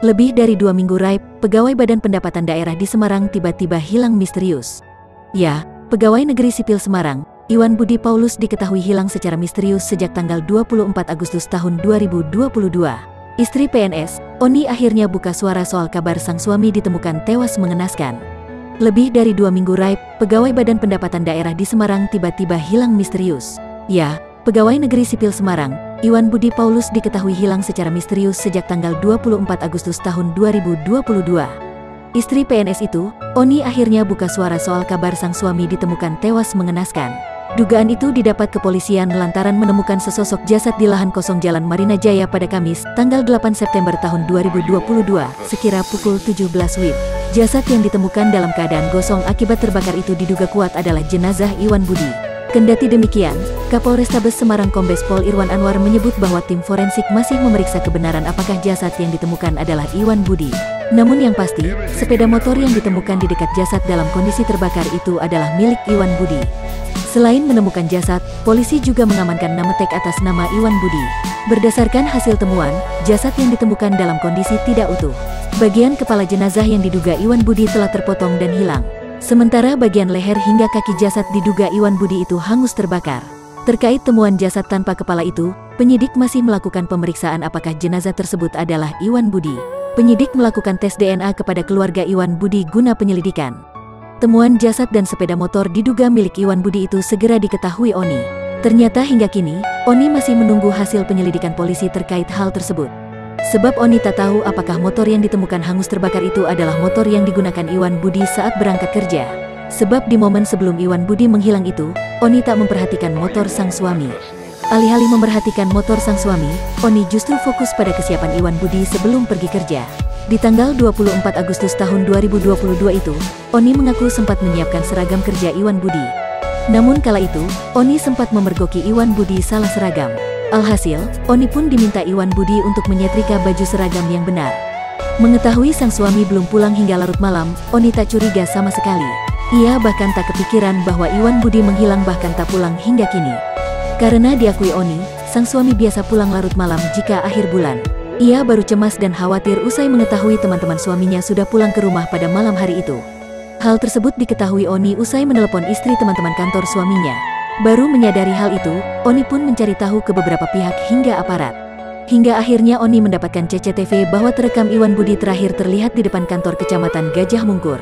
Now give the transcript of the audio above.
Lebih dari 2 minggu raib, pegawai Badan Pendapatan Daerah di Semarang tiba-tiba hilang misterius. Ya, pegawai negeri sipil Semarang, Iwan Budi Paulus diketahui hilang secara misterius sejak tanggal 24 Agustus tahun 2022. Istri PNS, Oni akhirnya buka suara soal kabar sang suami ditemukan tewas mengenaskan. Lebih dari 2 minggu raib, pegawai Badan Pendapatan Daerah di Semarang tiba-tiba hilang misterius. Ya, pegawai negeri sipil Semarang, Iwan Budi Paulus diketahui hilang secara misterius sejak tanggal 24 Agustus tahun 2022. Istri PNS itu, Oni akhirnya buka suara soal kabar sang suami ditemukan tewas mengenaskan. Dugaan itu didapat kepolisian lantaran menemukan sesosok jasad di lahan kosong Jalan Marina Jaya pada Kamis, tanggal 8 September tahun 2022, sekira pukul 17 WIB. Jasad yang ditemukan dalam keadaan gosong akibat terbakar itu diduga kuat adalah jenazah Iwan Budi. Kendati demikian, Kapolrestabes Semarang Kombes Pol Irwan Anwar menyebut bahwa tim forensik masih memeriksa kebenaran apakah jasad yang ditemukan adalah Iwan Budi. Namun yang pasti, sepeda motor yang ditemukan di dekat jasad dalam kondisi terbakar itu adalah milik Iwan Budi. Selain menemukan jasad, polisi juga mengamankan nametek atas nama Iwan Budi. Berdasarkan hasil temuan, jasad yang ditemukan dalam kondisi tidak utuh. Bagian kepala jenazah yang diduga Iwan Budi telah terpotong dan hilang. Sementara bagian leher hingga kaki jasad diduga Iwan Budi itu hangus terbakar. Terkait temuan jasad tanpa kepala itu, penyidik masih melakukan pemeriksaan apakah jenazah tersebut adalah Iwan Budi. Penyidik melakukan tes DNA kepada keluarga Iwan Budi guna penyelidikan. Temuan jasad dan sepeda motor diduga milik Iwan Budi itu segera diketahui Oni. Ternyata hingga kini, Oni masih menunggu hasil penyelidikan polisi terkait hal tersebut. Sebab Oni tak tahu apakah motor yang ditemukan hangus terbakar itu adalah motor yang digunakan Iwan Budi saat berangkat kerja. Sebab di momen sebelum Iwan Budi menghilang itu, Oni tak memperhatikan motor sang suami. Alih-alih memperhatikan motor sang suami, Oni justru fokus pada kesiapan Iwan Budi sebelum pergi kerja. Di tanggal 24 Agustus tahun 2022 itu, Oni mengaku sempat menyiapkan seragam kerja Iwan Budi. Namun kala itu, Oni sempat memergoki Iwan Budi salah seragam. Alhasil, Oni pun diminta Iwan Budi untuk menyetrika baju seragam yang benar. Mengetahui sang suami belum pulang hingga larut malam, Oni tak curiga sama sekali. Ia bahkan tak kepikiran bahwa Iwan Budi menghilang bahkan tak pulang hingga kini. Karena diakui Oni, sang suami biasa pulang larut malam jika akhir bulan. Ia baru cemas dan khawatir usai mengetahui teman-teman suaminya sudah pulang ke rumah pada malam hari itu. Hal tersebut diketahui Oni usai menelepon istri teman-teman kantor suaminya. Baru menyadari hal itu, Oni pun mencari tahu ke beberapa pihak hingga aparat. Hingga akhirnya Oni mendapatkan CCTV bahwa terekam Iwan Budi terakhir terlihat di depan kantor Kecamatan Gajah Mungkur.